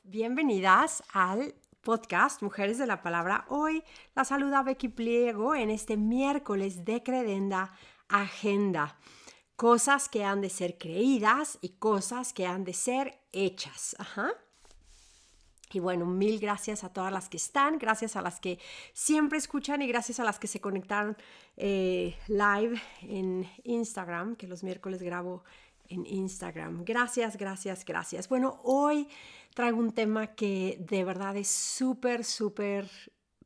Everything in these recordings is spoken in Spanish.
Bienvenidas al podcast Mujeres de la Palabra. Hoy la saluda Becky Pliego en este miércoles de Credenda Agenda. Cosas que han de ser creídas y cosas que han de ser hechas. Y bueno, mil gracias a todas las que están, gracias a las que siempre escuchan y gracias a las que se conectaron live en Instagram, que los miércoles grabo en Instagram. Gracias. Bueno, hoy traigo un tema que de verdad es súper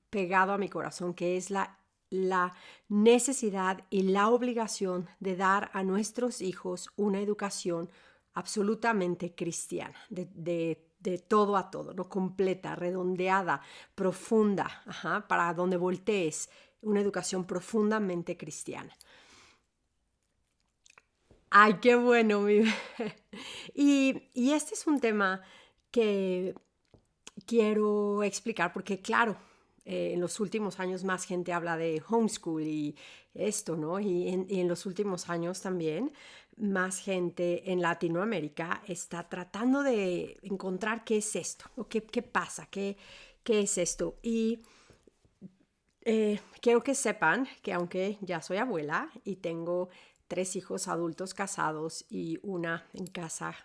pegado a mi corazón, que es la necesidad y la obligación de dar a nuestros hijos una educación absolutamente cristiana, de todo a todo, ¿no? Completa, redondeada, profunda, para donde voltees, una educación profundamente cristiana. ¡Ay, qué bueno! Y este es un tema que quiero explicar porque, claro, en los últimos años más gente habla de homeschool y esto, ¿no? Y en los últimos años también más gente en Latinoamérica está tratando de encontrar qué es esto, o qué pasa, qué es esto. Y quiero que sepan que aunque ya soy abuela y tengo 3 hijos adultos casados y una en casa,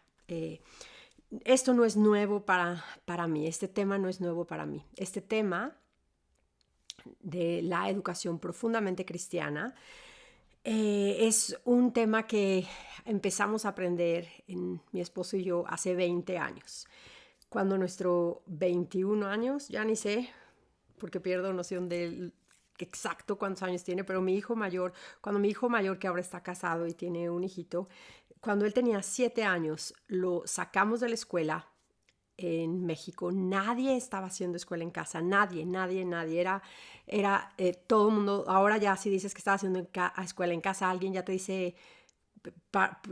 esto no es nuevo para mí, este tema no es nuevo para mí. Este tema de la educación profundamente cristiana es un tema que empezamos a aprender en mi esposo y yo hace 20 años. Cuando nuestro 21 años, ya ni sé, porque pierdo noción de exacto cuántos años tiene, pero cuando mi hijo mayor, que ahora está casado y tiene un hijito, cuando él tenía 7 años, lo sacamos de la escuela en México. Nadie estaba haciendo escuela en casa, nadie. Era todo el mundo. Ahora ya si dices que estaba haciendo escuela en casa, alguien ya te dice,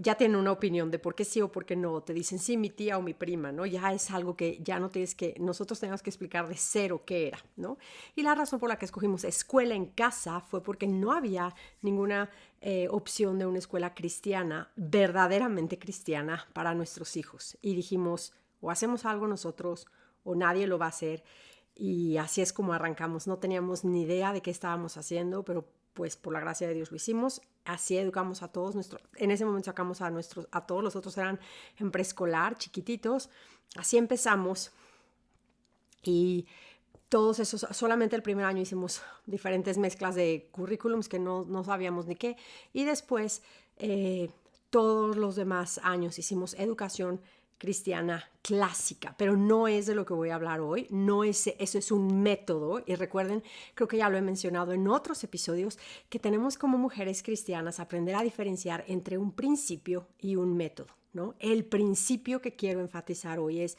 ya tienen una opinión de por qué sí o por qué no. Te dicen sí, mi tía o mi prima, ¿no? Ya es algo que ya no tienes que, nosotros tenemos que explicar de cero qué era, ¿no? Y la razón por la que escogimos escuela en casa fue porque no había ninguna opción de una escuela cristiana, verdaderamente cristiana, para nuestros hijos. Y dijimos, o hacemos algo nosotros o nadie lo va a hacer. Y así es como arrancamos. No teníamos ni idea de qué estábamos haciendo, pero pues por la gracia de Dios lo hicimos. Así educamos a todos en ese momento sacamos a todos los otros eran en preescolar, chiquititos. Así empezamos y todos esos, solamente el primer año hicimos diferentes mezclas de currículums que no sabíamos ni qué. Y después todos los demás años hicimos educación cristiana clásica, pero no es de lo que voy a hablar hoy, eso es un método. Y recuerden, creo que ya lo he mencionado en otros episodios, que tenemos como mujeres cristianas aprender a diferenciar entre un principio y un método, ¿no? El principio que quiero enfatizar hoy es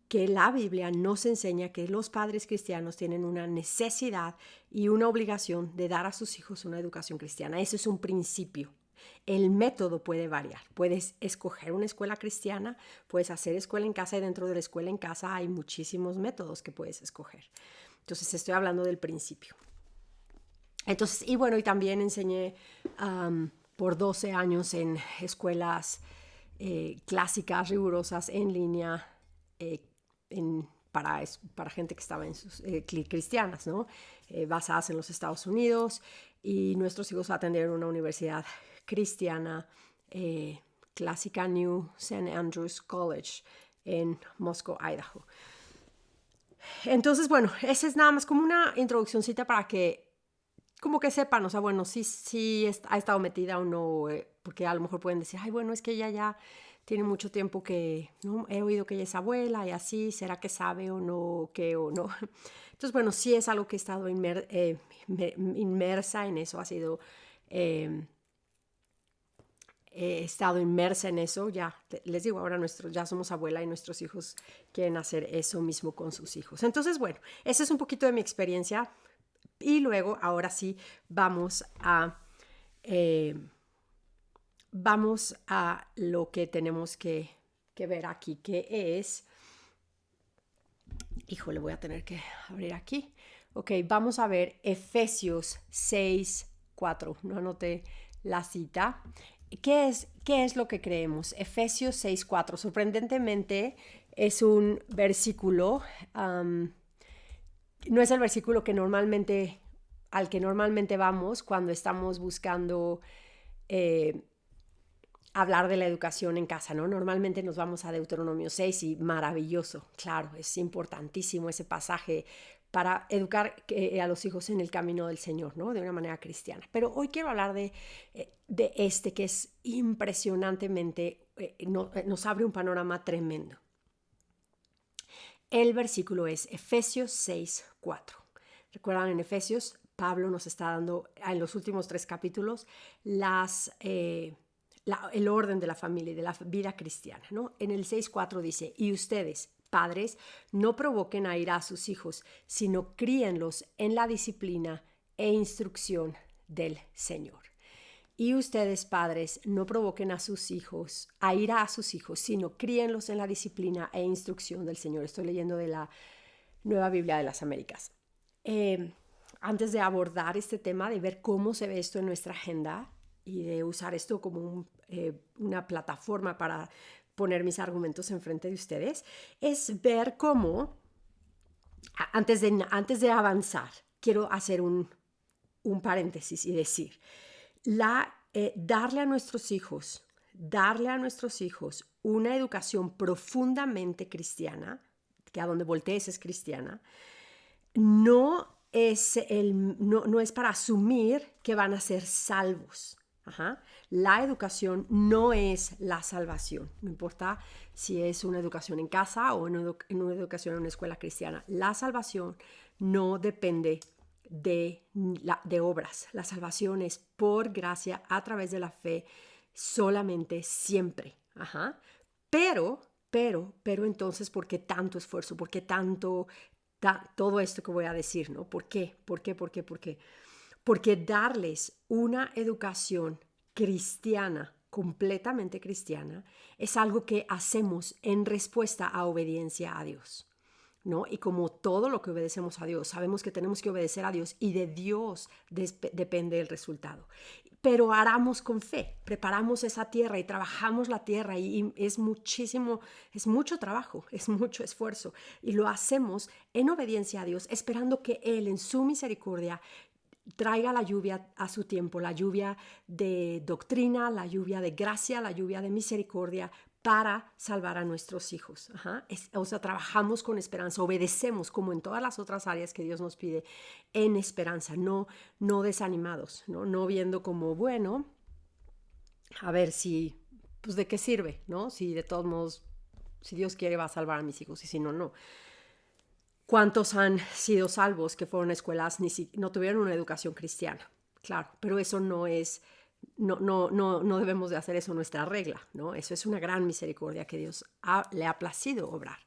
que la Biblia nos enseña que los padres cristianos tienen una necesidad y una obligación de dar a sus hijos una educación cristiana. Ese es un principio. El método puede variar. Puedes escoger una escuela cristiana, puedes hacer escuela en casa y dentro de la escuela en casa hay muchísimos métodos que puedes escoger. Entonces estoy hablando del principio. Entonces, y bueno, y también enseñé por 12 años en escuelas clásicas, rigurosas, en línea, para gente que estaba en sus cristianas, ¿no? Basadas en los Estados Unidos, y nuestros hijos atendieron una universidad cristiana clásica, New St. Andrews College en Moscow, Idaho. Entonces, bueno, esa es nada más como una introduccióncita para que como que sepan, o sea, bueno, sí ha estado metida o no, porque a lo mejor pueden decir, ay, bueno, es que ella ya tiene mucho tiempo que, ¿no? He oído que ella es abuela y así, ¿será que sabe o no, qué o no? Entonces, bueno, sí es algo que he estado inmersa en eso, he estado inmersa en eso, ya les digo, ahora ya somos abuela y nuestros hijos quieren hacer eso mismo con sus hijos. Entonces, bueno, esa es un poquito de mi experiencia y luego, ahora sí, vamos a lo que tenemos que ver aquí, que es, híjole, voy a tener que abrir aquí. Ok, vamos a ver Efesios 6:4. No anoté la cita. ¿Qué es lo que creemos? Efesios 6:4. Sorprendentemente, Es un versículo, no es el versículo al que normalmente vamos cuando estamos buscando hablar de la educación en casa, ¿no? Normalmente nos vamos a Deuteronomio 6 y maravilloso, claro, es importantísimo ese pasaje para educar a los hijos en el camino del Señor, ¿no? De una manera cristiana. Pero hoy quiero hablar de este que es impresionantemente, nos abre un panorama tremendo. El versículo es Efesios 6:4. Recuerdan, en Efesios, Pablo nos está dando en los últimos 3 capítulos el orden de la familia y de la vida cristiana, ¿no? En el 6:4 dice, y ustedes, padres, no provoquen a ira a sus hijos, sino críenlos en la disciplina e instrucción del Señor. Y ustedes, padres, no provoquen a ira a sus hijos, sino críenlos en la disciplina e instrucción del Señor. Estoy leyendo de la Nueva Biblia de las Américas. Antes de abordar este tema, de ver cómo se ve esto en nuestra agenda y de usar esto como una plataforma para poner mis argumentos enfrente de ustedes, es ver cómo, antes de avanzar, quiero hacer un paréntesis y decir, darle a nuestros hijos una educación profundamente cristiana, que a donde voltees es cristiana, no es para asumir que van a ser salvos. La educación no es la salvación, no importa si es una educación en casa o en una educación en una escuela cristiana. La salvación no depende de obras. La salvación es por gracia a través de la fe solamente, siempre. Pero entonces, ¿por qué tanto esfuerzo? ¿Por qué todo esto que voy a decir, ¿no? ¿Por qué? Porque darles una educación cristiana, completamente cristiana, es algo que hacemos en respuesta a obediencia a Dios, ¿no? Y como todo lo que obedecemos a Dios, sabemos que tenemos que obedecer a Dios y de Dios depende el resultado. Pero aramos con fe, preparamos esa tierra y trabajamos la tierra y es mucho trabajo, es mucho esfuerzo y lo hacemos en obediencia a Dios, esperando que Él en su misericordia traiga la lluvia a su tiempo, la lluvia de doctrina, la lluvia de gracia, la lluvia de misericordia para salvar a nuestros hijos. O sea, trabajamos con esperanza, obedecemos como en todas las otras áreas que Dios nos pide en esperanza, no desanimados, no viendo como, bueno, a ver si, pues de qué sirve, ¿no? Si de todos modos, si Dios quiere va a salvar a mis hijos y si no, no. ¿Cuántos han sido salvos que fueron a escuelas no tuvieron una educación cristiana? Claro, pero eso no es, no debemos de hacer eso nuestra regla, ¿no? Eso es una gran misericordia que Dios le ha placido obrar.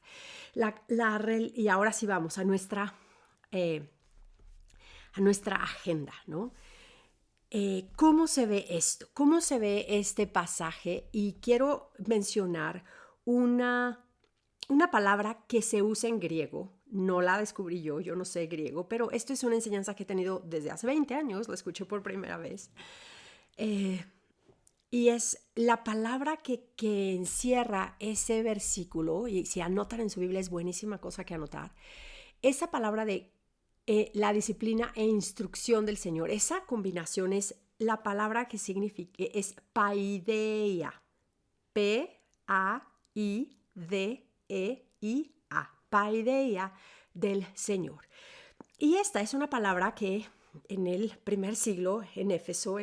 Y ahora sí vamos a nuestra agenda, ¿no? ¿Cómo se ve esto? ¿Cómo se ve este pasaje? Y quiero mencionar una palabra que se usa en griego. No la descubrí yo no sé griego, pero esto es una enseñanza que he tenido desde hace 20 años, la escuché por primera vez. Y es la palabra que encierra ese versículo, y si anotan en su Biblia es buenísima cosa que anotar, esa palabra de la disciplina e instrucción del Señor, esa combinación es la palabra que significa, es paideia, P-A-I-D-E-I-A, paideia del Señor. Y esta es una palabra que en el primer siglo, en Éfeso,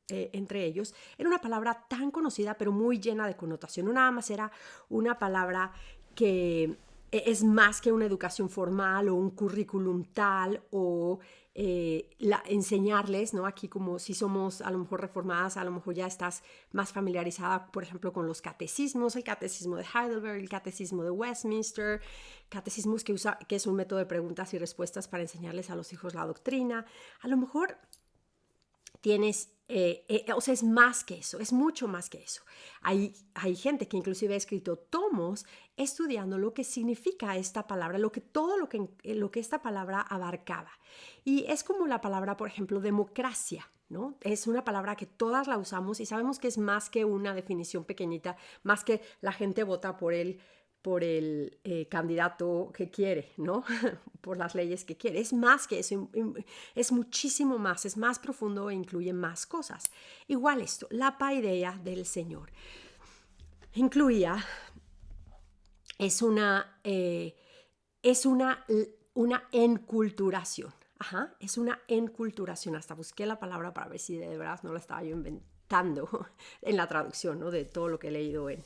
entre ellos, era una palabra tan conocida, pero muy llena de connotación. No nada más era una palabra que es más que una educación formal o un currículum tal o enseñarles, ¿no? Aquí como si somos a lo mejor reformadas, a lo mejor ya estás más familiarizada, por ejemplo, con los catecismos, el catecismo de Heidelberg, el catecismo de Westminster, catecismos que es un método de preguntas y respuestas para enseñarles a los hijos la doctrina. A lo mejor tienes, o sea, es más que eso, es mucho más que eso. Hay gente que inclusive ha escrito tomos estudiando lo que significa esta palabra, todo lo que esta palabra abarcaba. Y es como la palabra, por ejemplo, democracia, ¿no? Es una palabra que todas la usamos y sabemos que es más que una definición pequeñita, más que la gente vota por él por el candidato que quiere, ¿no? Por las leyes que quiere. Es más que eso, es muchísimo más, es más profundo e incluye más cosas. Igual esto, la paideia del Señor. Incluía, es una enculturación. Ajá, es una enculturación. Hasta busqué la palabra para ver si de verdad no la estaba yo inventando en la traducción, ¿no? De todo lo que he leído en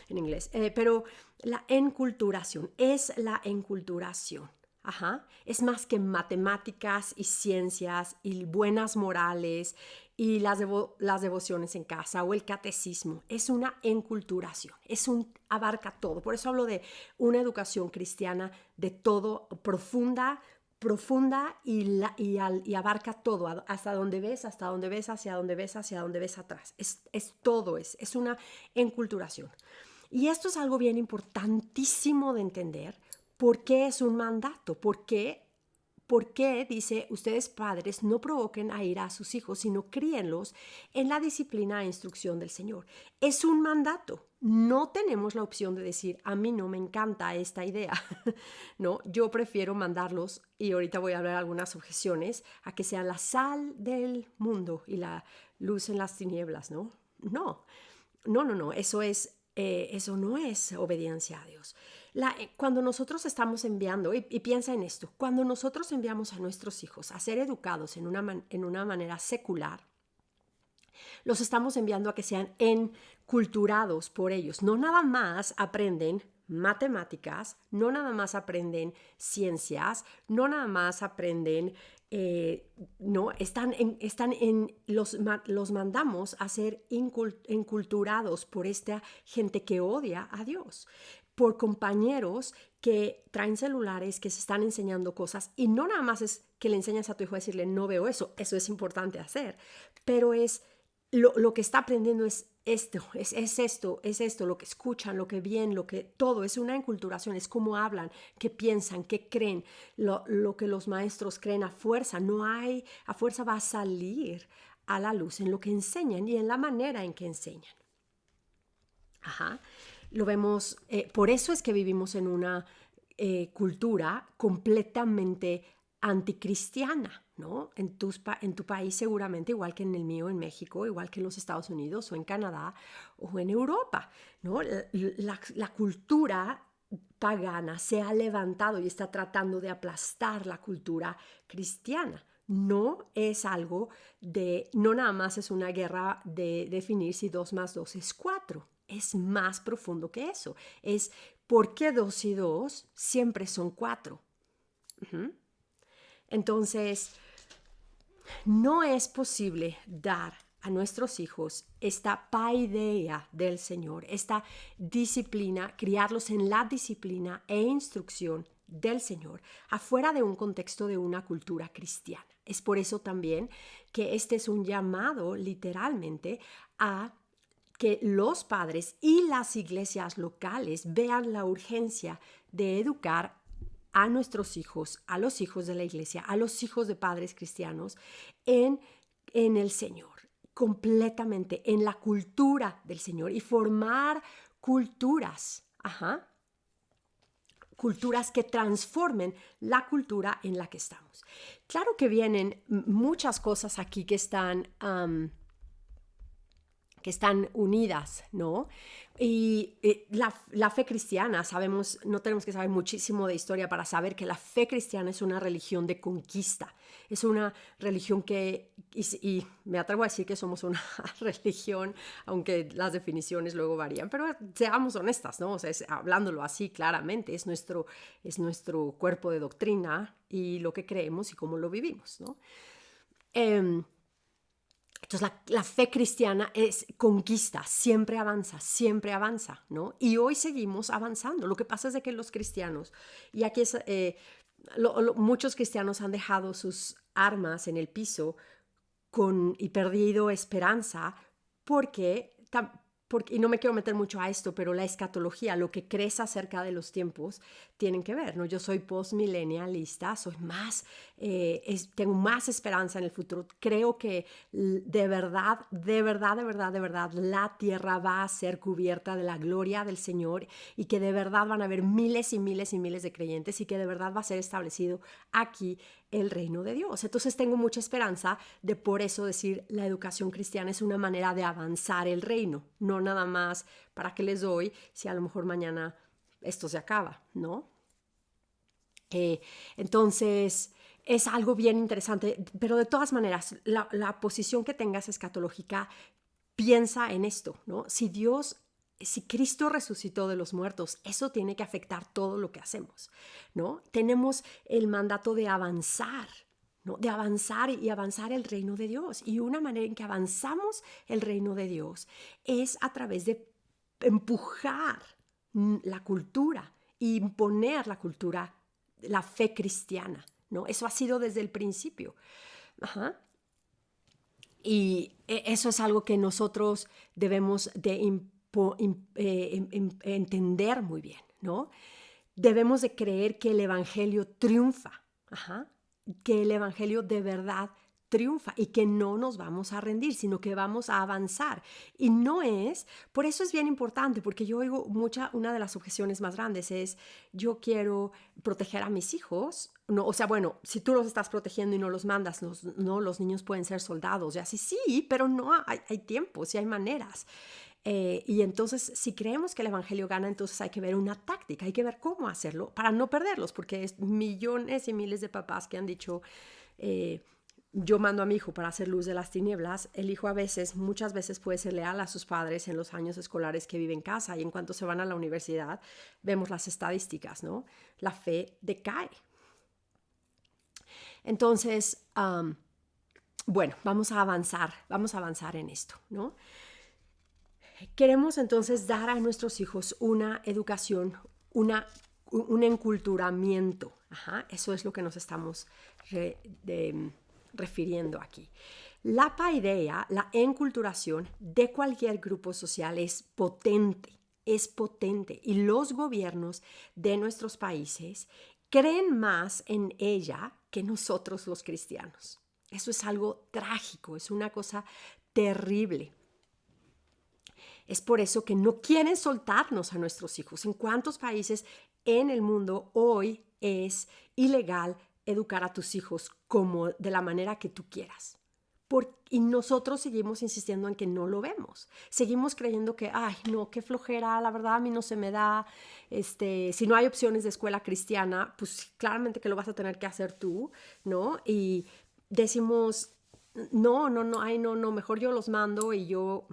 inglés. Pero la enculturación es la enculturación. Ajá. Es más que matemáticas y ciencias y buenas morales y las devociones en casa o el catecismo. Es una enculturación, abarca todo. Por eso hablo de una educación cristiana de todo, profunda y abarca todo, hasta donde ves, hacia donde ves, hacia donde ves atrás. Es todo, es una enculturación. Y esto es algo bien importantísimo de entender. ¿Por qué es un mandato? ¿Por qué dice, ustedes padres no provoquen a ira a sus hijos, sino críenlos en la disciplina e instrucción del Señor? Es un mandato. No tenemos la opción de decir, a mí no me encanta esta idea. No, yo prefiero mandarlos, y ahorita voy a hablar algunas objeciones, a que sean la sal del mundo y la luz en las tinieblas, ¿no? No, eso no es obediencia a Dios. Cuando nosotros estamos enviando, y piensa en esto, cuando nosotros enviamos a nuestros hijos a ser educados en una manera secular, los estamos enviando a que sean enculturados por ellos. No nada más aprenden matemáticas, no nada más aprenden ciencias, no nada más aprenden, no, los mandamos a ser enculturados por esta gente que odia a Dios, por compañeros que traen celulares, que se están enseñando cosas, y no nada más es que le enseñas a tu hijo a decirle, no veo eso es importante hacer, pero es lo que está aprendiendo es esto, lo que escuchan, lo que ven, todo es una enculturación, es cómo hablan, qué piensan, qué creen, lo que los maestros creen a fuerza, a fuerza va a salir a la luz en lo que enseñan y en la manera en que enseñan. Ajá. Lo vemos, por eso es que vivimos en una cultura completamente anticristiana, ¿no? En tu país seguramente, igual que en el mío, en México, igual que en los Estados Unidos o en Canadá o en Europa, ¿no? La cultura pagana se ha levantado y está tratando de aplastar la cultura cristiana. No es algo no nada más es una guerra de definir si 2 más 2 es 4. Es más profundo que eso. Es por qué 2 y 2 siempre son 4. Entonces, no es posible dar a nuestros hijos esta paideia del Señor, esta disciplina, criarlos en la disciplina e instrucción del Señor, afuera de un contexto de una cultura cristiana. Es por eso también que este es un llamado literalmente a que los padres y las iglesias locales vean la urgencia de educar a nuestros hijos, a los hijos de la iglesia, a los hijos de padres cristianos en el Señor, completamente en la cultura del Señor y formar culturas, culturas que transformen la cultura en la que estamos. Claro que vienen muchas cosas aquí que están unidas, ¿no? Y la fe cristiana, sabemos, no tenemos que saber muchísimo de historia para saber que la fe cristiana es una religión de conquista, es una religión y me atrevo a decir que somos una religión, aunque las definiciones luego varían, pero seamos honestas, ¿no? O sea, hablándolo así claramente, es nuestro cuerpo de doctrina y lo que creemos y cómo lo vivimos, ¿no? Entonces la fe cristiana es conquista, siempre avanza, ¿no? Y hoy seguimos avanzando. Lo que pasa es de que los cristianos, y aquí muchos cristianos han dejado sus armas en el piso y perdido esperanza porque y no me quiero meter mucho a esto, pero la escatología, lo que crees acerca de los tiempos, tienen que ver, ¿no? Yo soy postmilenialista, soy más, tengo más esperanza en el futuro. Creo que de verdad, de verdad, de verdad, de verdad, la tierra va a ser cubierta de la gloria del Señor y que de verdad van a haber miles y miles y miles de creyentes y que de verdad va a ser establecido aquí el reino de Dios. Entonces tengo mucha esperanza de por eso decir la educación cristiana es una manera de avanzar el reino, no nada más para qué les doy si a lo mejor mañana esto se acaba, ¿no? Entonces es algo bien interesante, pero de todas maneras la posición que tengas escatológica piensa en esto, ¿no? Si Cristo resucitó de los muertos, eso tiene que afectar todo lo que hacemos, ¿no? Tenemos el mandato de avanzar, ¿no? De avanzar y avanzar el reino de Dios. Y una manera en que avanzamos el reino de Dios es a través de empujar la cultura, imponer la cultura, la fe cristiana, ¿no? Eso ha sido desde el principio. Ajá. Y eso es algo que nosotros debemos de entender muy bien, ¿no? Debemos de creer que el evangelio triunfa, que el evangelio de verdad triunfa y que no nos vamos a rendir, sino que vamos a avanzar. Y no es, por eso es bien importante, porque yo oigo una de las objeciones más grandes es, yo quiero proteger a mis hijos, no, o sea, bueno, si tú los estás protegiendo y no los mandas, los niños pueden ser soldados, y así sí, pero no hay tiempos y hay maneras. Y entonces, si creemos que el evangelio gana, entonces hay que ver una táctica, hay que ver cómo hacerlo para no perderlos, porque es millones y miles de papás que han dicho, yo mando a mi hijo para hacer luz de las tinieblas. El hijo muchas veces puede ser leal a sus padres en los años escolares que vive en casa, y en cuanto se van a la universidad, vemos las estadísticas, ¿no? La fe decae. Entonces, bueno, vamos a avanzar en esto, ¿no? Queremos entonces dar a nuestros hijos una educación, un enculturamiento. Eso es lo que nos estamos refiriendo aquí. La paideia, la enculturación de cualquier grupo social es potente, y los gobiernos de nuestros países creen más en ella que nosotros los cristianos. Eso es algo trágico, es una cosa terrible. Es por eso que no quieren soltarnos a nuestros hijos. ¿En cuántos países en el mundo hoy es ilegal educar a tus hijos como de la manera que tú quieras? Y nosotros seguimos insistiendo en que no lo vemos. Seguimos creyendo que, ay, no, qué flojera, la verdad a mí no se me da. Si no hay opciones de escuela cristiana, pues claramente que lo vas a tener que hacer tú, ¿no? Y decimos, no, mejor yo los mando y yo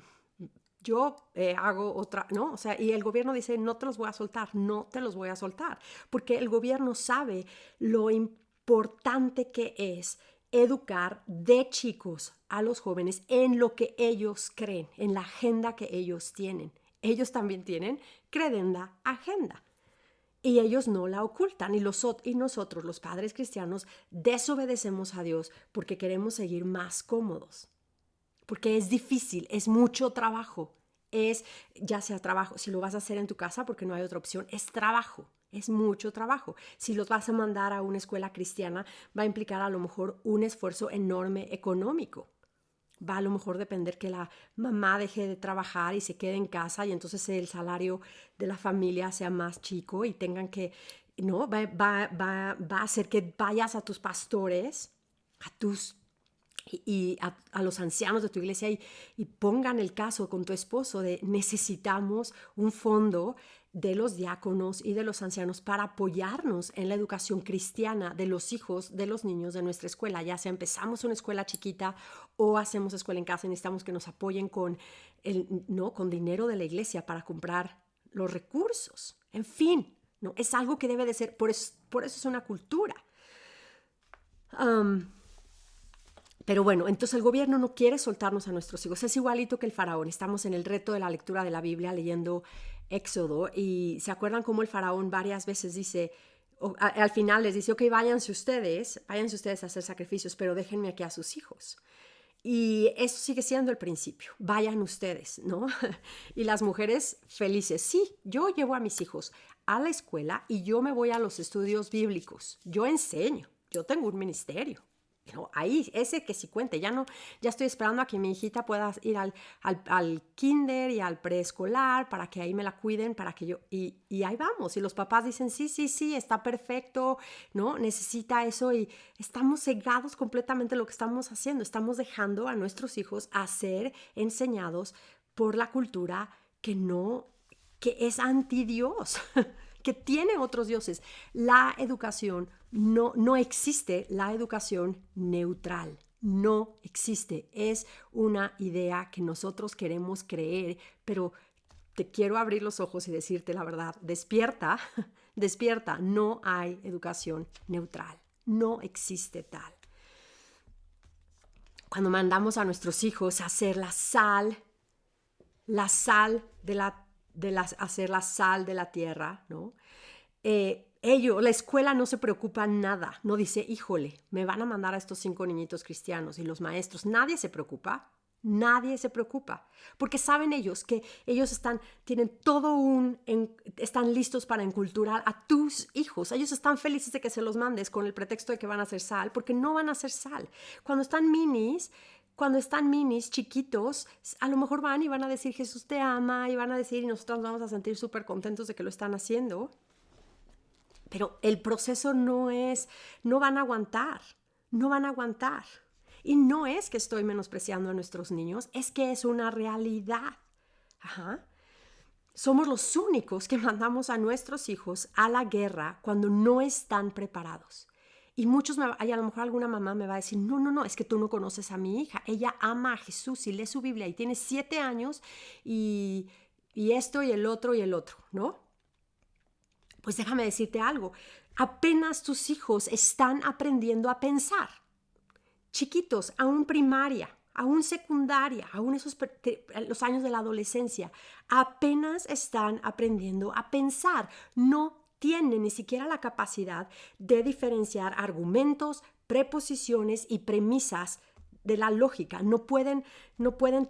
hago otra, ¿no? O sea, y el gobierno dice, no te los voy a soltar, porque el gobierno sabe lo importante que es educar de chicos a los jóvenes en lo que ellos creen, en la agenda que ellos tienen. Ellos también tienen credenda agenda. Y ellos no la ocultan. Y nosotros, los padres cristianos, desobedecemos a Dios porque queremos seguir más cómodos. Porque es difícil, es mucho trabajo. Ya sea trabajo, si lo vas a hacer en tu casa porque no hay otra opción, es trabajo. Es mucho trabajo. Si los vas a mandar a una escuela cristiana, va a implicar a lo mejor un esfuerzo enorme económico. Va a lo mejor depender que la mamá deje de trabajar y se quede en casa y entonces el salario de la familia sea más chico y tengan que, ¿no? Va a hacer que vayas a tus pastores, a los ancianos de tu iglesia y pongan el caso con tu esposo de necesitamos un fondo de los diáconos y de los ancianos para apoyarnos en la educación cristiana de los hijos, de los niños de nuestra escuela, ya sea empezamos una escuela chiquita o hacemos escuela en casa y necesitamos que nos apoyen con dinero de la iglesia para comprar los recursos. En fin, ¿no? Es algo que debe de ser, por eso es una cultura. Pero bueno, entonces el gobierno no quiere soltarnos a nuestros hijos. Es igualito que el faraón. Estamos en el reto de la lectura de la Biblia leyendo Éxodo y se acuerdan cómo el faraón varias veces dice, al final les dice, ok, váyanse ustedes a hacer sacrificios, pero déjenme aquí a sus hijos. Y eso sigue siendo el principio. Vayan ustedes, ¿no? Y las mujeres felices. Sí, yo llevo a mis hijos a la escuela y yo me voy a los estudios bíblicos. Yo enseño. Yo tengo un ministerio. No, ahí, ese que sí cuente, ya estoy esperando a que mi hijita pueda ir al kinder y al preescolar para que ahí me la cuiden, para que yo, y ahí vamos, y los papás dicen, sí, está perfecto, ¿no? Necesita eso y estamos cegados completamente de lo que estamos haciendo, estamos dejando a nuestros hijos a ser enseñados por la cultura que es anti Dios, que tiene otros dioses. La educación no existe, la educación neutral. No existe. Es una idea que nosotros queremos creer, pero te quiero abrir los ojos y decirte la verdad. Despierta, despierta. No hay educación neutral. No existe tal. Cuando mandamos a nuestros hijos a hacer hacer la sal de la tierra, ¿no? La escuela no se preocupa nada, no dice, híjole, me van a mandar a estos 5 niñitos cristianos y los maestros, nadie se preocupa, porque saben ellos que ellos están listos para enculturar a tus hijos, ellos están felices de que se los mandes con el pretexto de que van a hacer sal, porque no van a hacer sal. Cuando están minis, chiquitos, a lo mejor van y van a decir Jesús te ama y van a decir y nosotros nos vamos a sentir súper contentos de que lo están haciendo. Pero el proceso no van a aguantar. Y no es que estoy menospreciando a nuestros niños, es que es una realidad. Ajá. Somos los únicos que mandamos a nuestros hijos a la guerra cuando no están preparados. Y a lo mejor alguna mamá me va a decir, no, es que tú no conoces a mi hija. Ella ama a Jesús y lee su Biblia y tiene 7 años y esto y el otro, ¿no? Pues déjame decirte algo. Apenas tus hijos están aprendiendo a pensar. Chiquitos, aún primaria, aún secundaria, aún los años de la adolescencia, apenas están aprendiendo a pensar. No tienen ni siquiera la capacidad de diferenciar argumentos, preposiciones y premisas de la lógica. No pueden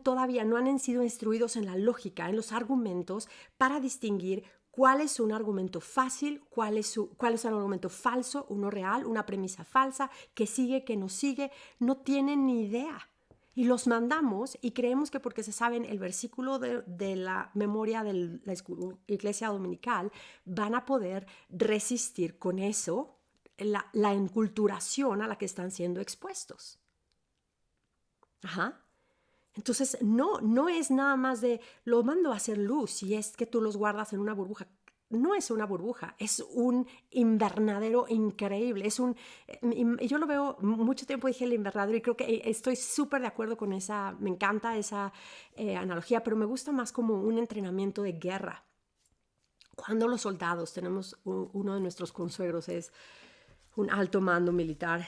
todavía, no han sido instruidos en la lógica, en los argumentos, para distinguir cuál es un argumento fácil, cuál es un argumento falso, uno real, una premisa falsa, que sigue, que no sigue. No tienen ni idea. Y los mandamos y creemos que porque se saben el versículo de la memoria de la iglesia dominical, van a poder resistir con eso la enculturación a la que están siendo expuestos. Ajá. Entonces, no es nada más de lo mando a hacer luz y es que tú los guardas en una burbuja. No es una burbuja, es un invernadero increíble. Yo lo veo, mucho tiempo dije el invernadero y creo que estoy súper de acuerdo con me encanta esa analogía, pero me gusta más como un entrenamiento de guerra. Cuando los soldados, uno de nuestros consuegros es un alto mando militar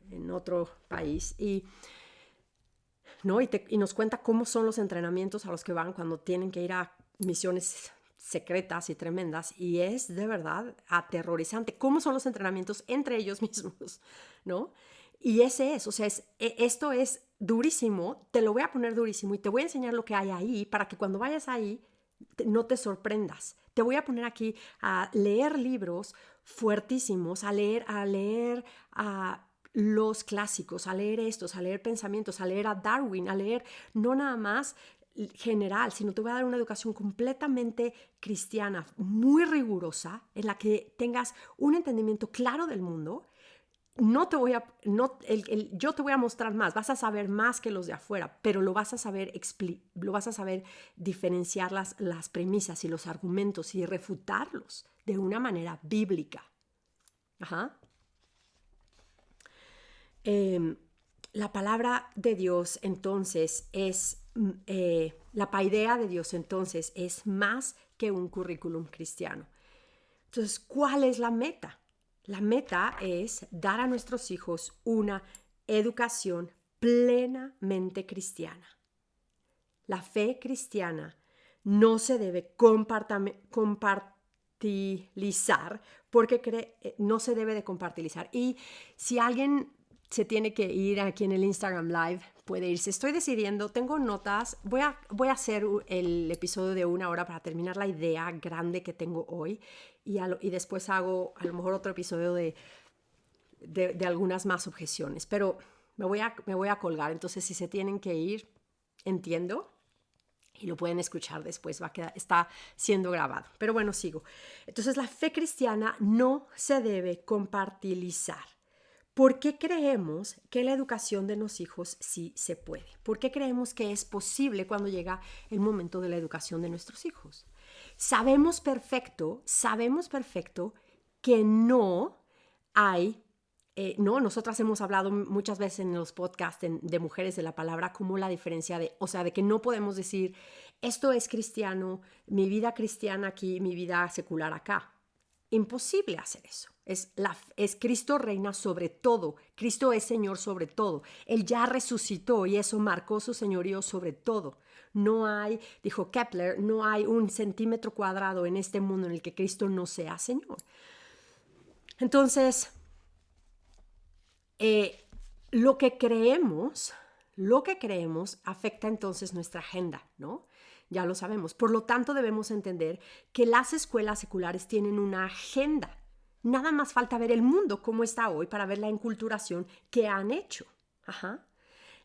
en otro país ¿no? Y nos cuenta cómo son los entrenamientos a los que van cuando tienen que ir a misiones secretas y tremendas, y es de verdad aterrorizante cómo son los entrenamientos entre ellos mismos, ¿no? Y esto es durísimo, te lo voy a poner durísimo y te voy a enseñar lo que hay ahí para que cuando vayas ahí no te sorprendas. Te voy a poner aquí a leer libros fuertísimos, a leer los clásicos, a leer estos, a leer pensamientos, a leer a Darwin, a leer no nada más general, sino te voy a dar una educación completamente cristiana, muy rigurosa, en la que tengas un entendimiento claro del mundo. Yo te voy a mostrar más, vas a saber más que los de afuera, pero lo vas a saber diferenciar las premisas y los argumentos y refutarlos de una manera bíblica. Ajá. La palabra de Dios entonces la paidea de Dios entonces es más que un currículum cristiano. Entonces, ¿cuál es la meta? La meta es dar a nuestros hijos una educación plenamente cristiana. La fe cristiana no se debe compartilizar, porque no se debe de compartilizar. Y si alguien se tiene que ir aquí en el Instagram Live, puede irse. Estoy decidiendo, tengo notas, voy a hacer el episodio de 1 hora para terminar la idea grande que tengo hoy y después hago a lo mejor otro episodio de algunas más objeciones, pero me voy a colgar. Entonces, si se tienen que ir, entiendo. Y lo pueden escuchar después, está siendo grabado. Pero bueno, sigo. Entonces, la fe cristiana no se debe compartilizar. ¿Por qué creemos que la educación de los hijos sí se puede? ¿Por qué creemos que es posible cuando llega el momento de la educación de nuestros hijos? Sabemos perfecto que no hay. No, nosotras hemos hablado muchas veces en los podcasts de Mujeres de la Palabra como la diferencia de que no podemos decir esto es cristiano, mi vida cristiana aquí, mi vida secular acá. Imposible hacer eso. Es Cristo reina sobre todo. Cristo es Señor sobre todo. Él ya resucitó y eso marcó su señorío sobre todo. No hay, dijo Kepler, no hay un centímetro cuadrado en este mundo en el que Cristo no sea Señor. Entonces, lo que creemos afecta entonces nuestra agenda, ¿no? Ya lo sabemos. Por lo tanto, debemos entender que las escuelas seculares tienen una agenda. Nada más falta ver el mundo como está hoy para ver la enculturación que han hecho.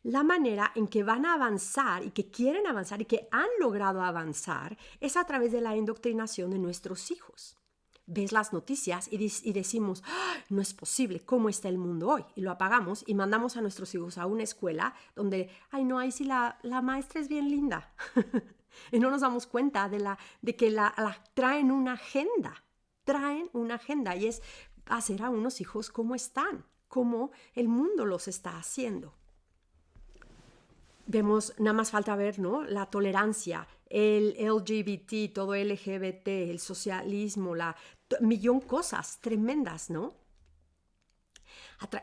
La manera en que van a avanzar y que quieren avanzar y que han logrado avanzar es a través de la indoctrinación de nuestros hijos. Ves las noticias y decimos, no es posible, ¿cómo está el mundo hoy? Y lo apagamos y mandamos a nuestros hijos a una escuela donde, ahí sí la maestra es bien linda. Y no nos damos cuenta de que traen una agenda. Traen una agenda y es hacer a unos hijos cómo están, cómo el mundo los está haciendo. Vemos, nada más falta ver, ¿no? La tolerancia, el LGBT, todo LGBT, el socialismo, millón cosas tremendas, ¿no?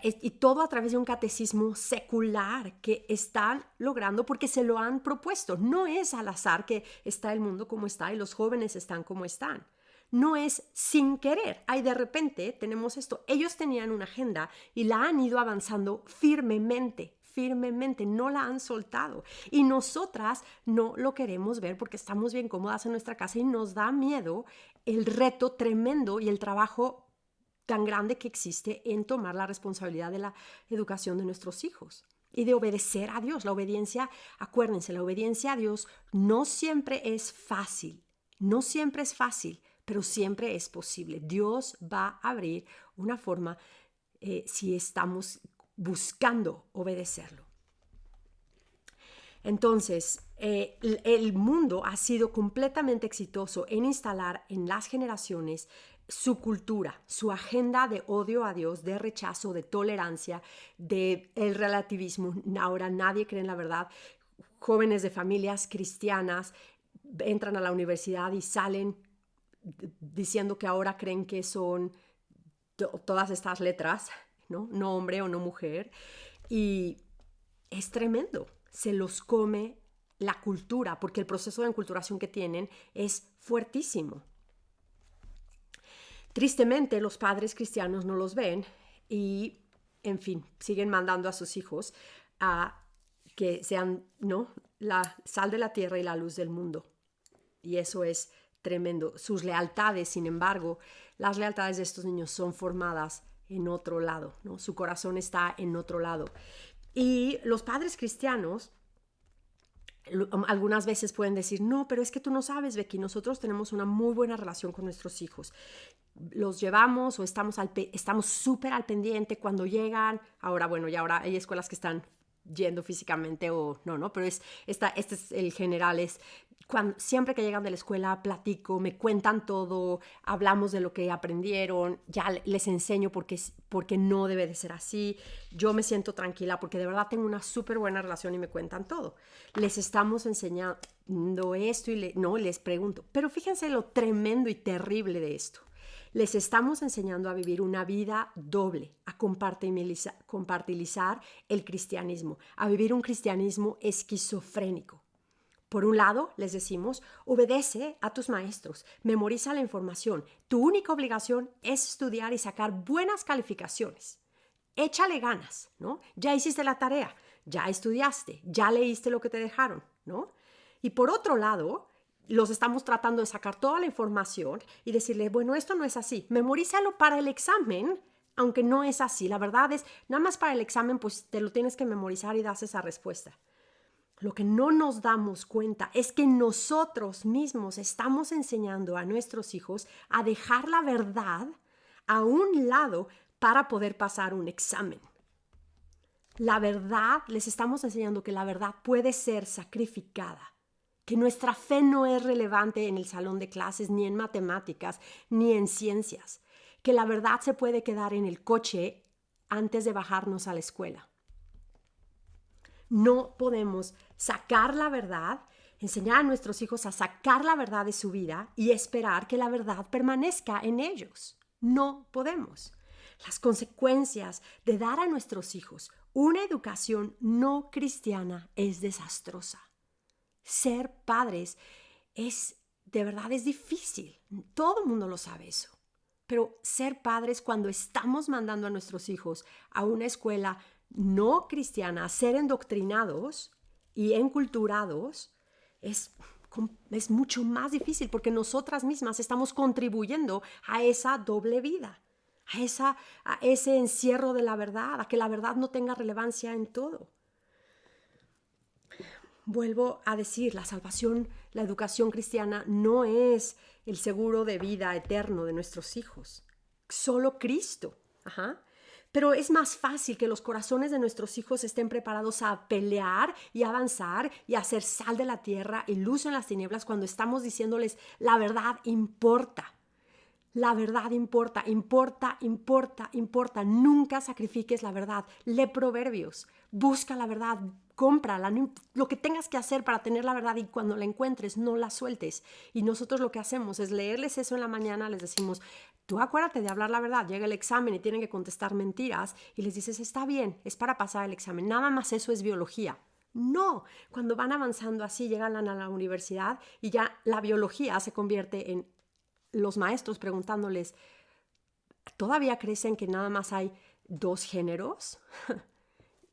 Y todo a través de un catecismo secular que están logrando porque se lo han propuesto. No es al azar que está el mundo como está y los jóvenes están como están. No es sin querer. De repente tenemos esto. Ellos tenían una agenda y la han ido avanzando firmemente, no la han soltado. Y nosotras no lo queremos ver porque estamos bien cómodas en nuestra casa y nos da miedo el reto tremendo y el trabajo tan grande que existe en tomar la responsabilidad de la educación de nuestros hijos y de obedecer a Dios. La obediencia, acuérdense, la obediencia a Dios no siempre es fácil, pero siempre es posible. Dios va a abrir una forma si estamos buscando obedecerlo. Entonces, el mundo ha sido completamente exitoso en instalar en las generaciones su cultura, su agenda de odio a Dios, de rechazo, de tolerancia, de el relativismo. Ahora nadie cree en la verdad. Jóvenes de familias cristianas entran a la universidad y salen diciendo que ahora creen que son todas estas letras, no hombre o no mujer, y es tremendo. Se los come la cultura, porque el proceso de enculturación que tienen es fuertísimo. Tristemente, los padres cristianos no los ven y, en fin, siguen mandando a sus hijos a que sean, la sal de la tierra y la luz del mundo. Y eso es tremendo. Sus lealtades, sin embargo, las lealtades de estos niños son formadas en otro lado, ¿no? Su corazón está en otro lado. Y los padres cristianos algunas veces pueden decir, no, pero es que tú no sabes, Becky, nosotros tenemos una muy buena relación con nuestros hijos. Los llevamos o estamos súper al pendiente cuando llegan. Ahora hay escuelas que están yendo físicamente o no, pero este es el general, es siempre que llegan de la escuela platico, me cuentan todo, hablamos de lo que aprendieron, ya les enseño porque no debe de ser así, yo me siento tranquila porque de verdad tengo una súper buena relación y me cuentan todo. Les estamos enseñando esto y les pregunto, pero fíjense lo tremendo y terrible de esto. Les estamos enseñando a vivir una vida doble, a compartilizar el cristianismo, a vivir un cristianismo esquizofrénico. Por un lado, les decimos, obedece a tus maestros, memoriza la información. Tu única obligación es estudiar y sacar buenas calificaciones. échale ganas, ¿no? Ya hiciste la tarea, ya estudiaste, ya leíste lo que te dejaron, ¿no? Y por otro lado, los estamos tratando de sacar toda la información y decirle, bueno, esto no es así, memorízalo para el examen, aunque no es así. La verdad es, nada más para el examen, pues te lo tienes que memorizar y das esa respuesta. Lo que no nos damos cuenta es que nosotros mismos estamos enseñando a nuestros hijos a dejar la verdad a un lado para poder pasar un examen. La verdad, les estamos enseñando que la verdad puede ser sacrificada, que nuestra fe no es relevante en el salón de clases, ni en matemáticas, ni en ciencias, que la verdad se puede quedar en el coche antes de bajarnos a la escuela. No podemos sacar la verdad, enseñar a nuestros hijos a sacar la verdad de su vida y esperar que la verdad permanezca en ellos. No podemos. Las consecuencias de dar a nuestros hijos una educación no cristiana es desastrosa. Ser padres de verdad es difícil. Todo el mundo lo sabe eso. Pero ser padres cuando estamos mandando a nuestros hijos a una escuela no cristiana, a ser endoctrinados y enculturados, es mucho más difícil porque nosotras mismas estamos contribuyendo a esa doble vida, a ese encierro de la verdad, a que la verdad no tenga relevancia en todo. Vuelvo a decir, la salvación, la educación cristiana no es el seguro de vida eterno de nuestros hijos. Solo Cristo. Pero es más fácil que los corazones de nuestros hijos estén preparados a pelear y avanzar y a hacer sal de la tierra y luz en las tinieblas cuando estamos diciéndoles la verdad importa. La verdad importa, importa, importa, importa. Nunca sacrifiques la verdad. Lee Proverbios, busca la verdad, cómprala, lo que tengas que hacer para tener la verdad y cuando la encuentres no la sueltes. Y nosotros lo que hacemos es leerles eso en la mañana, les decimos, tú acuérdate de hablar la verdad, llega el examen y tienen que contestar mentiras y les dices, está bien, es para pasar el examen, nada más eso es biología. No, cuando van avanzando así, llegan a la universidad y ya la biología se convierte en los maestros preguntándoles, ¿todavía creen que nada más hay 2 géneros?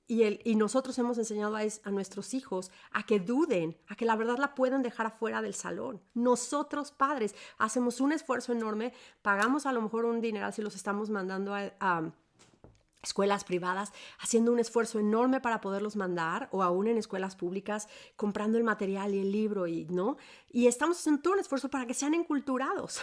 Y nosotros hemos enseñado a nuestros hijos a que duden, a que la verdad la pueden dejar afuera del salón. Nosotros, padres, hacemos un esfuerzo enorme, pagamos a lo mejor un dineral si los estamos mandando a escuelas privadas, haciendo un esfuerzo enorme para poderlos mandar, o aún en escuelas públicas, comprando el material y el libro, y estamos haciendo todo un esfuerzo para que sean enculturados.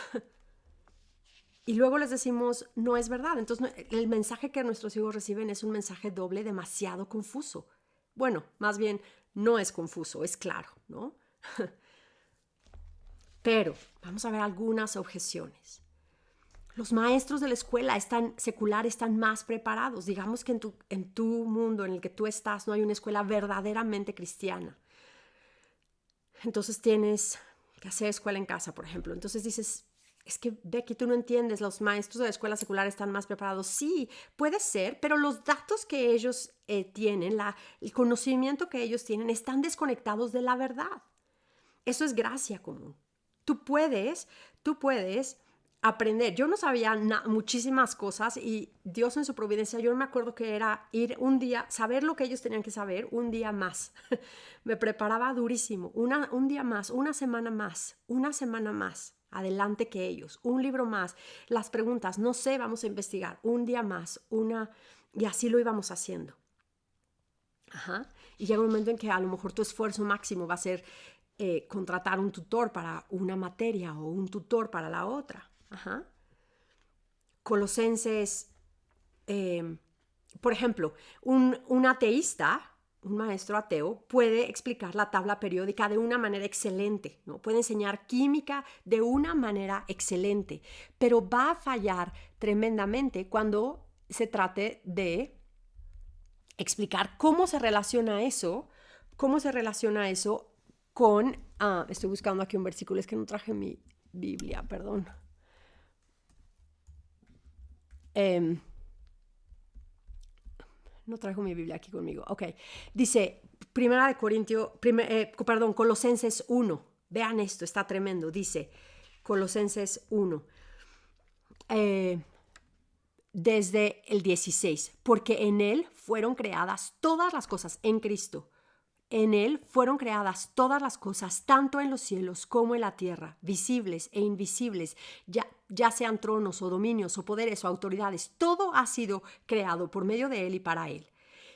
Y luego les decimos, no es verdad. Entonces, el mensaje que nuestros hijos reciben es un mensaje doble demasiado confuso. Bueno, más bien, no es confuso, es claro, ¿no? Pero vamos a ver algunas objeciones. Los maestros de la escuela secular están más preparados. Digamos que en tu mundo en el que tú estás no hay una escuela verdaderamente cristiana. Entonces tienes que hacer escuela en casa, por ejemplo. Entonces dices, es que Becky, tú no entiendes, los maestros de la escuela secular están más preparados. Sí, puede ser, pero los datos que ellos tienen, el conocimiento que ellos tienen, están desconectados de la verdad. Eso es gracia común. Tú puedes aprender. Yo no sabía muchísimas cosas y Dios en su providencia, yo no me acuerdo que era ir un día, saber lo que ellos tenían que saber un día más. Me preparaba durísimo, un día más, una semana más, adelante que ellos, un libro más, las preguntas, no sé, vamos a investigar, un día más, y así lo íbamos haciendo. Y llega un momento en que a lo mejor tu esfuerzo máximo va a ser contratar un tutor para una materia o un tutor para la otra. Colosenses, por ejemplo, un ateísta, un maestro ateo, puede explicar la tabla periódica de una manera excelente, ¿no? Puede enseñar química de una manera excelente, pero va a fallar tremendamente cuando se trate de explicar cómo se relaciona eso con, estoy buscando aquí un versículo, es que no traje mi Biblia, perdón. No traigo mi Biblia aquí conmigo. Ok, dice Colosenses 1. Vean esto, está tremendo. Dice Colosenses 1. desde el 16, porque en Él fueron creadas todas las cosas, en Cristo. En Él fueron creadas todas las cosas, tanto en los cielos como en la tierra, visibles e invisibles, ya sean tronos o dominios o poderes o autoridades. Todo ha sido creado por medio de Él y para Él.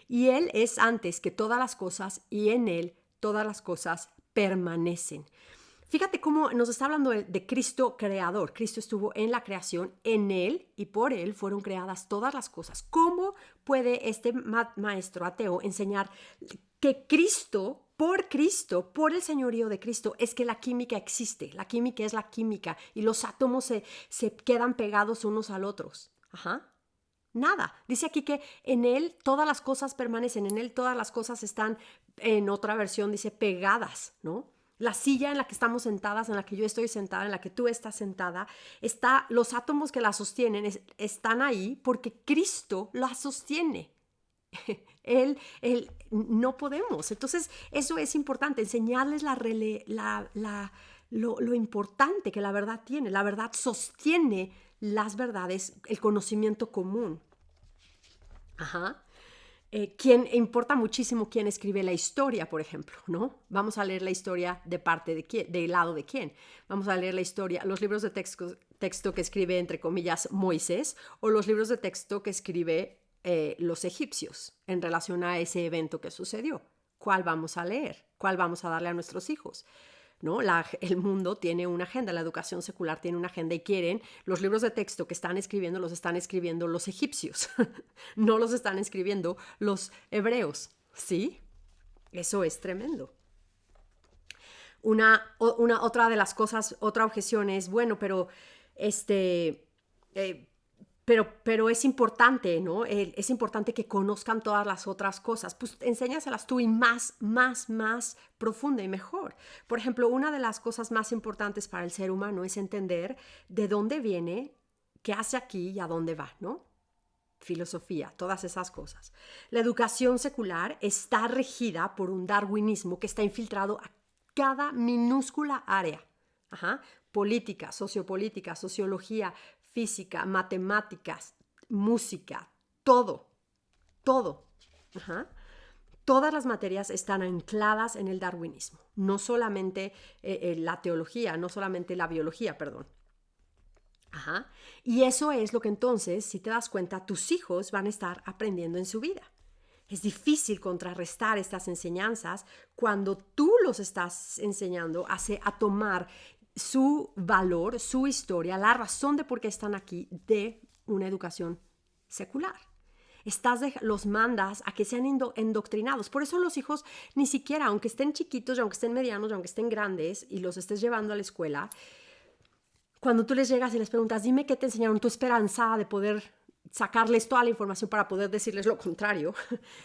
Y Él es antes que todas las cosas y en Él todas las cosas permanecen. Fíjate cómo nos está hablando de Cristo creador. Cristo estuvo en la creación, en Él y por Él fueron creadas todas las cosas. ¿Cómo puede este maestro ateo enseñar que Cristo, por el señorío de Cristo, es que la química existe? La química es la química y los átomos se quedan pegados unos al otros. Ajá. Nada. Dice aquí que en Él todas las cosas permanecen, en Él todas las cosas están, en otra versión dice, pegadas, ¿no? La silla en la que estamos sentadas, en la que yo estoy sentada, en la que tú estás sentada, los átomos que la sostienen están ahí porque Cristo la sostiene. Él, no podemos. Entonces, eso es importante, enseñarles lo importante que la verdad tiene. La verdad sostiene las verdades, el conocimiento común. Ajá. Importa muchísimo quién escribe la historia, por ejemplo, ¿no? Vamos a leer la historia de parte de quién, del lado de quién. Vamos a leer la historia, los libros de texto que escribe, entre comillas, Moisés, o los libros de texto que escribe los egipcios en relación a ese evento que sucedió. ¿Cuál vamos a leer? ¿Cuál vamos a darle a nuestros hijos? ¿No? El mundo tiene una agenda, la educación secular tiene una agenda y quieren, los libros de texto que están escribiendo los están escribiendo los egipcios, no los están escribiendo los hebreos, ¿sí? Eso es tremendo. Otra de las cosas, otra objeción es, bueno, pero pero es importante, ¿no? Es importante que conozcan todas las otras cosas. Pues enséñaselas tú y más profunda y mejor. Por ejemplo, una de las cosas más importantes para el ser humano es entender de dónde viene, qué hace aquí y a dónde va, ¿no? Filosofía, todas esas cosas. La educación secular está regida por un darwinismo que está infiltrado a cada minúscula área. Ajá. Política, sociopolítica, sociología, física, matemáticas, música, todo. Ajá. Todas las materias están ancladas en el darwinismo, no solamente la teología, no solamente la biología, perdón. Ajá. Y eso es lo que entonces, si te das cuenta, tus hijos van a estar aprendiendo en su vida. Es difícil contrarrestar estas enseñanzas cuando tú los estás enseñando a tomar su valor, su historia, la razón de por qué están aquí de una educación secular. Los mandas a que sean endoctrinados. Por eso los hijos ni siquiera, aunque estén chiquitos, aunque estén medianos, aunque estén grandes y los estés llevando a la escuela, cuando tú les llegas y les preguntas, dime qué te enseñaron, tu esperanza de poder sacarles toda la información para poder decirles lo contrario,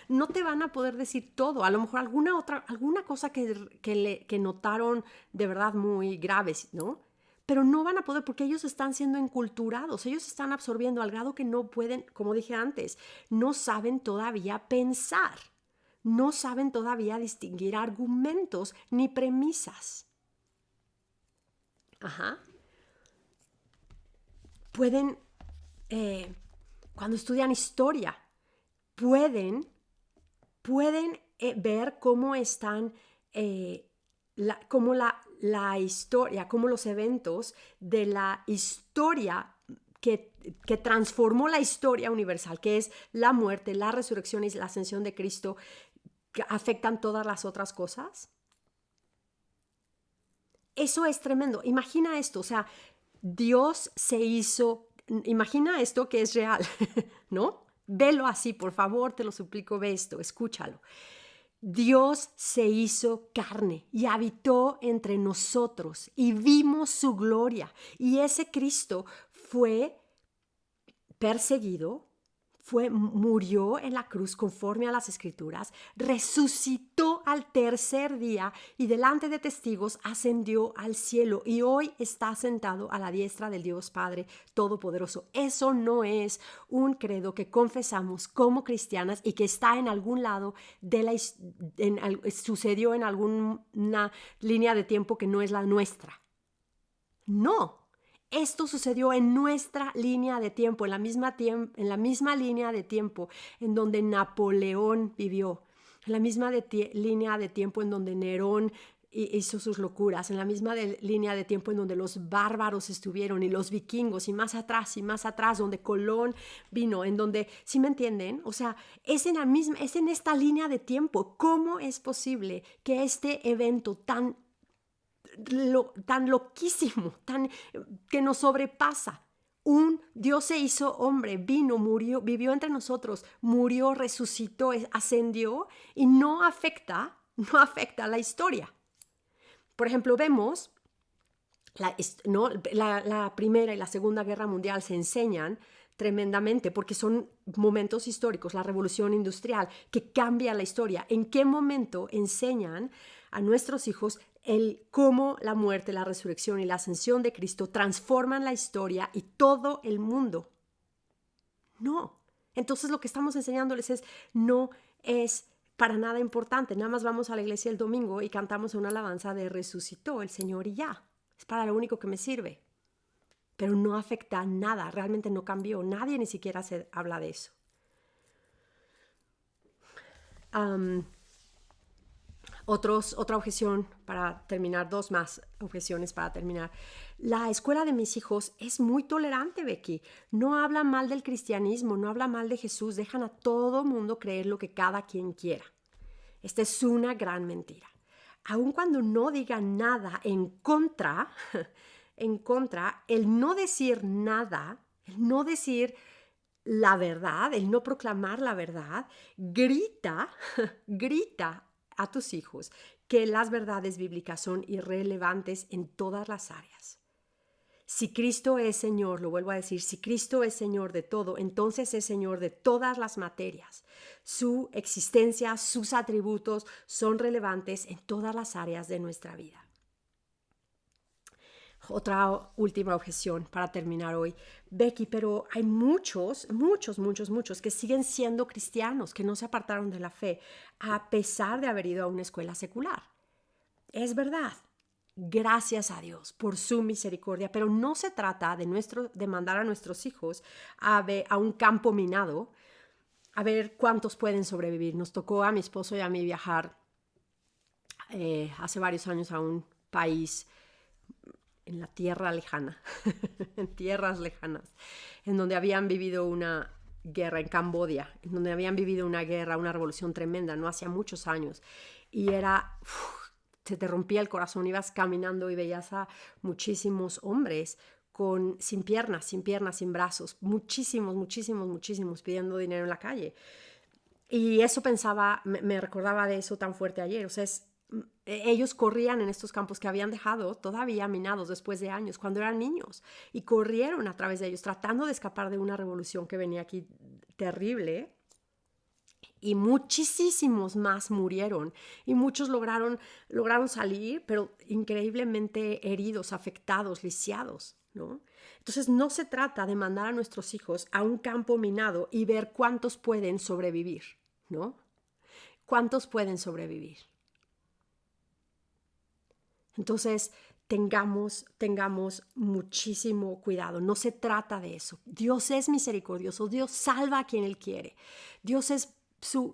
no te van a poder decir todo. A lo mejor alguna cosa que notaron de verdad muy graves, ¿no? Pero no van a poder porque ellos están siendo enculturados, ellos están absorbiendo al grado que no pueden, como dije antes, no saben todavía pensar, no saben todavía distinguir argumentos ni premisas. Ajá. Pueden, cuando estudian historia, pueden ver cómo están, cómo la historia, cómo los eventos de la historia que transformó la historia universal, que es la muerte, la resurrección y la ascensión de Cristo, que afectan todas las otras cosas. Eso es tremendo. Imagina esto, o sea, Dios se hizo, imagina esto que es real, ¿no? Velo así, por favor, te lo suplico, ve esto, escúchalo. Dios se hizo carne y habitó entre nosotros y vimos su gloria. Y ese Cristo fue perseguido, murió en la cruz conforme a las Escrituras, resucitó al tercer día y delante de testigos ascendió al cielo y hoy está sentado a la diestra del Dios Padre Todopoderoso. Eso no es un credo que confesamos como cristianas y que está en algún lado sucedió en alguna línea de tiempo que no es la nuestra. No. Esto sucedió en nuestra línea de tiempo, en la misma línea de tiempo en donde Napoleón vivió, en la misma línea de tiempo en donde Nerón hizo sus locuras, en la misma línea de tiempo en donde los bárbaros estuvieron y los vikingos y más atrás, donde Colón vino, en donde, ¿sí me entienden? O sea, es en esta línea de tiempo. ¿Cómo es posible que este evento tan loquísimo, que nos sobrepasa? Dios se hizo hombre, vino, murió, vivió entre nosotros, murió, resucitó, ascendió y no afecta la historia. Por ejemplo, vemos la Primera y la Segunda Guerra Mundial se enseñan tremendamente porque son momentos históricos, la revolución industrial que cambia la historia. ¿En qué momento enseñan a nuestros hijos cómo la muerte, la resurrección y la ascensión de Cristo transforman la historia y todo el mundo? No. Entonces lo que estamos enseñándoles no es para nada importante. Nada más vamos a la iglesia el domingo y cantamos una alabanza de resucitó el Señor y ya. Es para lo único que me sirve. Pero no afecta nada, realmente no cambió. Nadie ni siquiera se habla de eso. Otra objeción para terminar, dos más objeciones para terminar. La escuela de mis hijos es muy tolerante, Becky. No habla mal del cristianismo, no habla mal de Jesús. Dejan a todo mundo creer lo que cada quien quiera. Esta es una gran mentira. Aun cuando no digan nada en contra, el no decir nada, el no decir la verdad, el no proclamar la verdad, grita a tus hijos que las verdades bíblicas son irrelevantes en todas las áreas. Si Cristo es Señor, lo vuelvo a decir, si Cristo es Señor de todo, entonces es Señor de todas las materias. Su existencia, sus atributos son relevantes en todas las áreas de nuestra vida. Otra última objeción para terminar hoy. Becky, pero hay muchos que siguen siendo cristianos, que no se apartaron de la fe, a pesar de haber ido a una escuela secular. Es verdad. Gracias a Dios por su misericordia, pero no se trata de mandar a nuestros hijos a un campo minado a ver cuántos pueden sobrevivir. Nos tocó a mi esposo y a mí viajar hace varios años a un país en la tierra lejana, en tierras lejanas, en donde habían vivido una guerra en Camboya, en donde habían vivido una guerra, una revolución tremenda, no hacía muchos años, y se te rompía el corazón, ibas caminando y veías a muchísimos hombres sin piernas, sin brazos, muchísimos pidiendo dinero en la calle. Y eso me recordaba de eso tan fuerte ayer. O sea, ellos corrían en estos campos que habían dejado todavía minados después de años, cuando eran niños, y corrieron a través de ellos, tratando de escapar de una revolución que venía aquí terrible. Y muchísimos más murieron y muchos lograron salir, pero increíblemente heridos, afectados, lisiados, ¿no? Entonces no se trata de mandar a nuestros hijos a un campo minado y ver cuántos pueden sobrevivir, ¿no? ¿Cuántos pueden sobrevivir? Entonces tengamos muchísimo cuidado. No se trata de eso. Dios es misericordioso. Dios salva a quien Él quiere. Dios es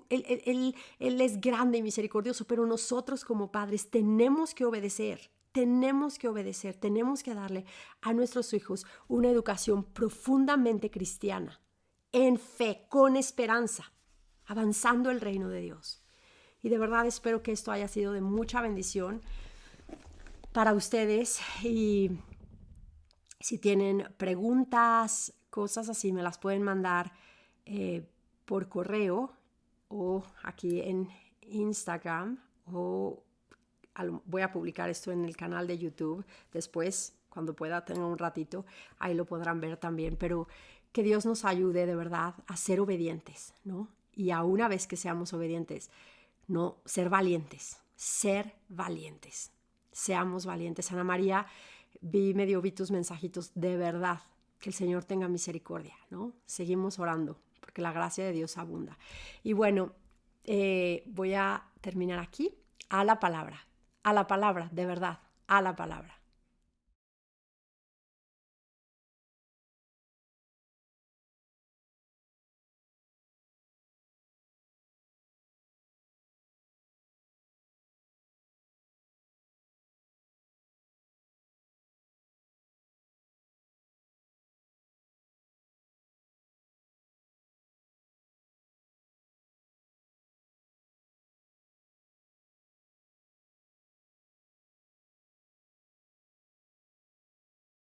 Él es grande y misericordioso, pero nosotros como padres tenemos que obedecer, tenemos que darle a nuestros hijos una educación profundamente cristiana, en fe, con esperanza, avanzando el reino de Dios. Y de verdad espero que esto haya sido de mucha bendición para ustedes, y si tienen preguntas, cosas así, me las pueden mandar por correo o aquí en Instagram, o voy a publicar esto en el canal de YouTube después, cuando pueda, tenga un ratito, ahí lo podrán ver también. Pero que Dios nos ayude de verdad a ser obedientes, ¿no? Y a una vez que seamos obedientes, no ser valientes, seamos valientes. Ana María, vi tus mensajitos, de verdad, que el Señor tenga misericordia, ¿no? Seguimos orando, porque la gracia de Dios abunda. Y bueno, voy a terminar aquí. A la palabra, de verdad, a la palabra.